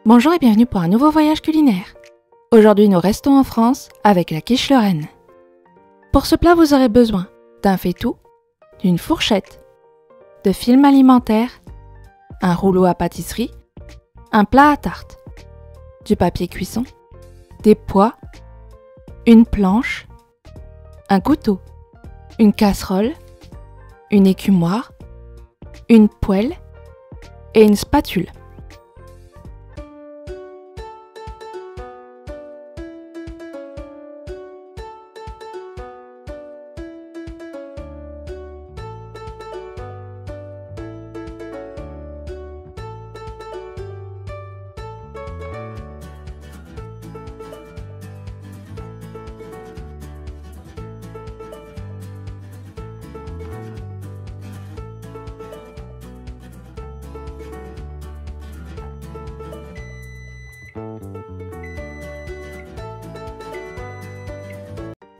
Bonjour et bienvenue pour un nouveau voyage culinaire. Aujourd'hui, nous restons en France avec la quiche lorraine. Pour ce plat, vous aurez besoin d'un faitout, d'une fourchette, de film alimentaire, un rouleau à pâtisserie, un plat à tarte, du papier cuisson, des pois, une planche, un couteau, une casserole, une écumoire, une poêle et une spatule.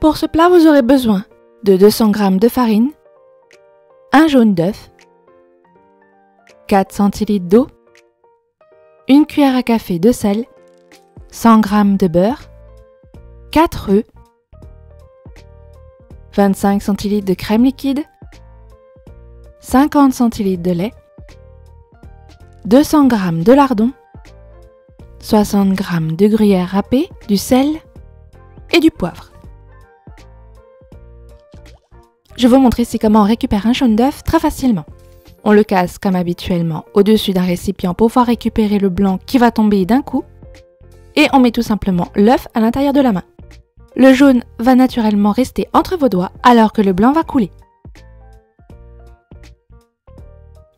Pour ce plat, vous aurez besoin de 200 g de farine, un jaune d'œuf, 4 centilitres d'eau, une cuillère à café de sel, 100 g de beurre, 4 œufs, 25 centilitres de crème liquide, 50 centilitres de lait, 200 g de lardons, 60 g de gruyère râpée, du sel et du poivre. Je vais vous montrer ici comment on récupère un jaune d'œuf très facilement. On le casse comme habituellement au-dessus d'un récipient pour pouvoir récupérer le blanc qui va tomber d'un coup. Et on met tout simplement l'œuf à l'intérieur de la main. Le jaune va naturellement rester entre vos doigts alors que le blanc va couler.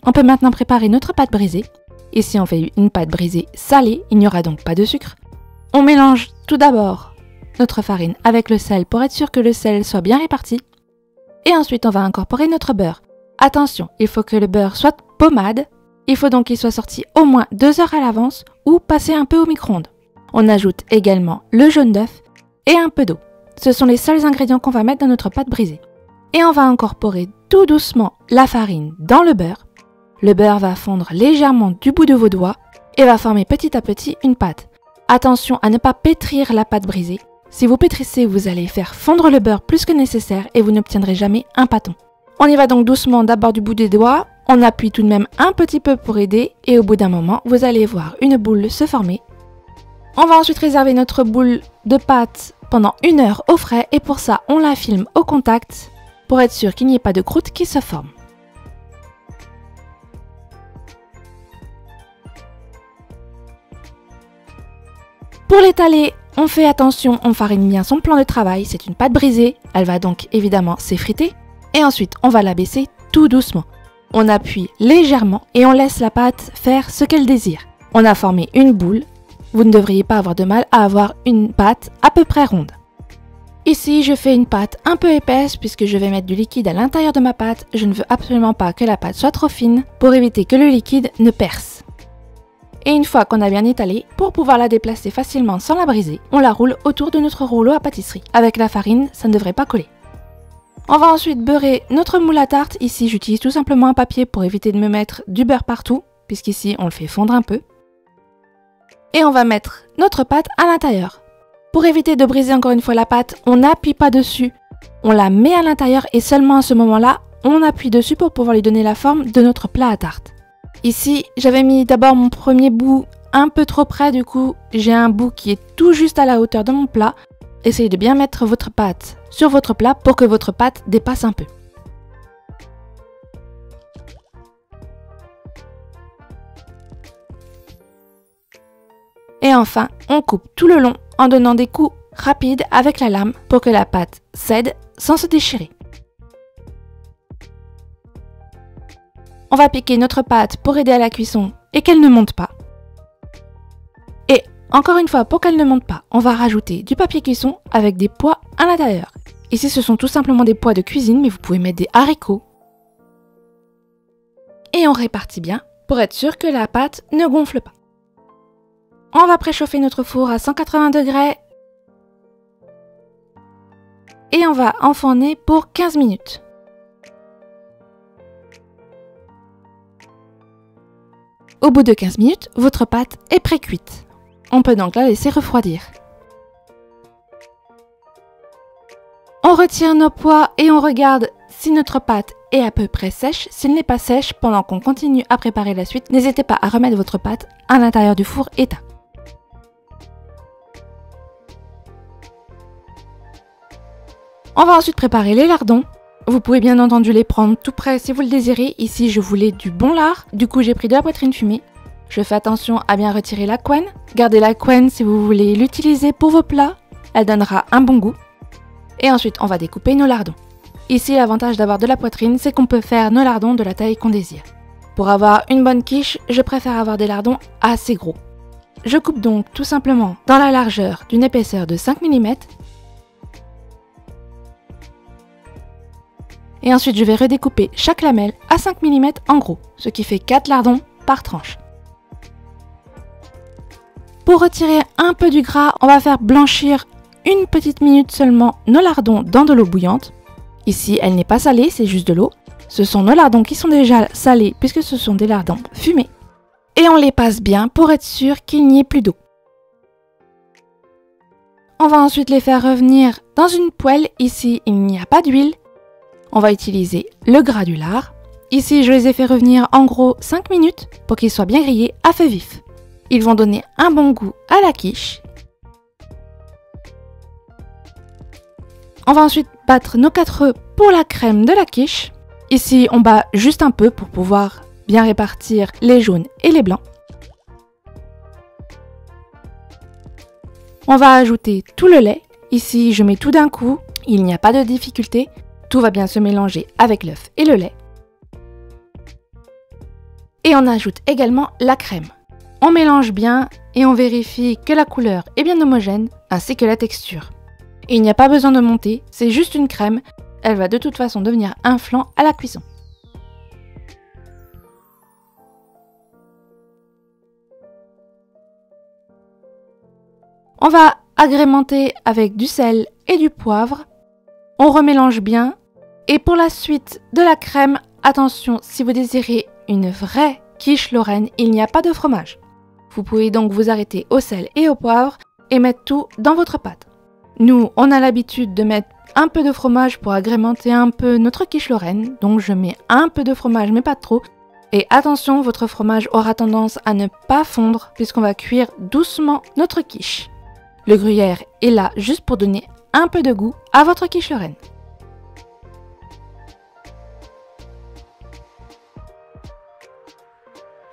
On peut maintenant préparer notre pâte brisée. Ici on fait une pâte brisée salée, il n'y aura donc pas de sucre. On mélange tout d'abord notre farine avec le sel pour être sûr que le sel soit bien réparti. Et ensuite, on va incorporer notre beurre. Attention, il faut que le beurre soit pommade. Il faut donc qu'il soit sorti au moins 2 heures à l'avance ou passer un peu au micro-ondes. On ajoute également le jaune d'œuf et un peu d'eau. Ce sont les seuls ingrédients qu'on va mettre dans notre pâte brisée. Et on va incorporer tout doucement la farine dans le beurre. Le beurre va fondre légèrement du bout de vos doigts et va former petit à petit une pâte. Attention à ne pas pétrir la pâte brisée. Si vous pétrissez, vous allez faire fondre le beurre plus que nécessaire et vous n'obtiendrez jamais un pâton. On y va donc doucement d'abord du bout des doigts, on appuie tout de même un petit peu pour aider et au bout d'un moment, vous allez voir une boule se former. On va ensuite réserver notre boule de pâte pendant 1 heure au frais et pour ça, on la filme au contact pour être sûr qu'il n'y ait pas de croûte qui se forme. Pour l'étaler, on fait attention, on farine bien son plan de travail, c'est une pâte brisée, elle va donc évidemment s'effriter. Et ensuite, on va la baisser tout doucement. On appuie légèrement et on laisse la pâte faire ce qu'elle désire. On a formé une boule, vous ne devriez pas avoir de mal à avoir une pâte à peu près ronde. Ici, je fais une pâte un peu épaisse puisque je vais mettre du liquide à l'intérieur de ma pâte. Je ne veux absolument pas que la pâte soit trop fine pour éviter que le liquide ne perce. Et une fois qu'on a bien étalé, pour pouvoir la déplacer facilement sans la briser, on la roule autour de notre rouleau à pâtisserie. Avec la farine, ça ne devrait pas coller. On va ensuite beurrer notre moule à tarte. Ici, j'utilise tout simplement un papier pour éviter de me mettre du beurre partout, puisqu'ici, on le fait fondre un peu. Et on va mettre notre pâte à l'intérieur. Pour éviter de briser encore une fois la pâte, on n'appuie pas dessus. On la met à l'intérieur et seulement à ce moment-là, on appuie dessus pour pouvoir lui donner la forme de notre plat à tarte. Ici, j'avais mis d'abord mon premier bout un peu trop près, du coup, j'ai un bout qui est tout juste à la hauteur de mon plat. Essayez de bien mettre votre pâte sur votre plat pour que votre pâte dépasse un peu. Et enfin, on coupe tout le long en donnant des coups rapides avec la lame pour que la pâte cède sans se déchirer. On va piquer notre pâte pour aider à la cuisson et qu'elle ne monte pas. Et encore une fois, pour qu'elle ne monte pas, on va rajouter du papier cuisson avec des pois à l'intérieur. Ici, ce sont tout simplement des pois de cuisine, mais vous pouvez mettre des haricots. Et on répartit bien pour être sûr que la pâte ne gonfle pas. On va préchauffer notre four à 180 degrés. Et on va enfourner pour 15 minutes. Au bout de 15 minutes, votre pâte est pré-cuite. On peut donc la laisser refroidir. On retire nos pois et on regarde si notre pâte est à peu près sèche. S'il n'est pas sèche, pendant qu'on continue à préparer la suite, n'hésitez pas à remettre votre pâte à l'intérieur du four éteint. On va ensuite préparer les lardons. Vous pouvez bien entendu les prendre tout prêts si vous le désirez. Ici, je voulais du bon lard. Du coup, j'ai pris de la poitrine fumée. Je fais attention à bien retirer la couenne. Gardez la couenne si vous voulez l'utiliser pour vos plats. Elle donnera un bon goût. Et ensuite, on va découper nos lardons. Ici, l'avantage d'avoir de la poitrine, c'est qu'on peut faire nos lardons de la taille qu'on désire. Pour avoir une bonne quiche, je préfère avoir des lardons assez gros. Je coupe donc tout simplement dans la largeur d'une épaisseur de 5 mm. Et ensuite, je vais redécouper chaque lamelle à 5 mm en gros, ce qui fait 4 lardons par tranche. Pour retirer un peu du gras, on va faire blanchir une petite minute seulement nos lardons dans de l'eau bouillante. Ici, elle n'est pas salée, c'est juste de l'eau. Ce sont nos lardons qui sont déjà salés puisque ce sont des lardons fumés. Et on les passe bien pour être sûr qu'il n'y ait plus d'eau. On va ensuite les faire revenir dans une poêle. Ici, il n'y a pas d'huile. On va utiliser le gras du lard. Ici, je les ai fait revenir en gros 5 minutes pour qu'ils soient bien grillés à feu vif. Ils vont donner un bon goût à la quiche. On va ensuite battre nos 4 œufs pour la crème de la quiche. Ici, on bat juste un peu pour pouvoir bien répartir les jaunes et les blancs. On va ajouter tout le lait. Ici, je mets tout d'un coup. Il n'y a pas de difficulté. Tout va bien se mélanger avec l'œuf et le lait. Et on ajoute également la crème. On mélange bien et on vérifie que la couleur est bien homogène ainsi que la texture. Et il n'y a pas besoin de monter, c'est juste une crème. Elle va de toute façon devenir un flan à la cuisson. On va agrémenter avec du sel et du poivre. On remélange bien. Et pour la suite de la crème, attention, si vous désirez une vraie quiche lorraine, il n'y a pas de fromage. Vous pouvez donc vous arrêter au sel et au poivre et mettre tout dans votre pâte. Nous, on a l'habitude de mettre un peu de fromage pour agrémenter un peu notre quiche lorraine. Donc je mets un peu de fromage mais pas trop. Et attention, votre fromage aura tendance à ne pas fondre puisqu'on va cuire doucement notre quiche. Le gruyère est là juste pour donner un peu de goût à votre quiche lorraine.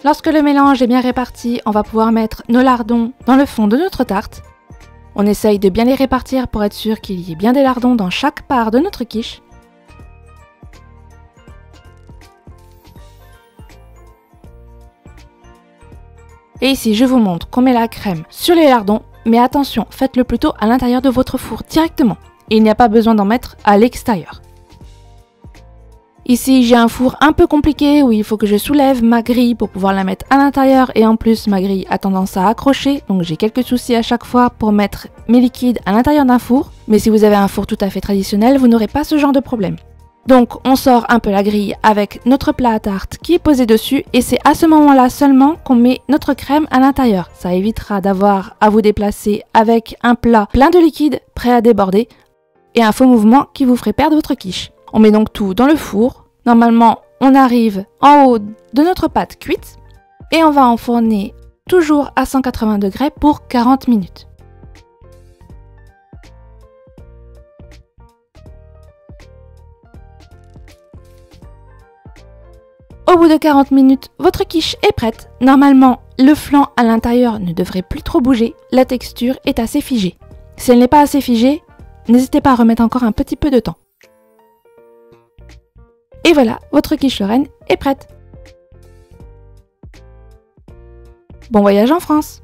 Lorsque le mélange est bien réparti, on va pouvoir mettre nos lardons dans le fond de notre tarte. On essaye de bien les répartir pour être sûr qu'il y ait bien des lardons dans chaque part de notre quiche. Et ici, je vous montre qu'on met la crème sur les lardons, mais attention, faites-le plutôt à l'intérieur de votre four directement. Il n'y a pas besoin d'en mettre à l'extérieur. Ici, j'ai un four un peu compliqué où il faut que je soulève ma grille pour pouvoir la mettre à l'intérieur et en plus ma grille a tendance à accrocher, donc j'ai quelques soucis à chaque fois pour mettre mes liquides à l'intérieur d'un four. Mais si vous avez un four tout à fait traditionnel, vous n'aurez pas ce genre de problème. Donc on sort un peu la grille avec notre plat à tarte qui est posé dessus et c'est à ce moment-là seulement qu'on met notre crème à l'intérieur. Ça évitera d'avoir à vous déplacer avec un plat plein de liquide prêt à déborder et un faux mouvement qui vous ferait perdre votre quiche. On met donc tout dans le four. Normalement, on arrive en haut de notre pâte cuite et on va enfourner toujours à 180 degrés pour 40 minutes. Au bout de 40 minutes, votre quiche est prête. Normalement, le flanc à l'intérieur ne devrait plus trop bouger. La texture est assez figée. Si elle n'est pas assez figée, n'hésitez pas à remettre encore un petit peu de temps. Et voilà, votre quiche lorraine est prête. Bon voyage en France!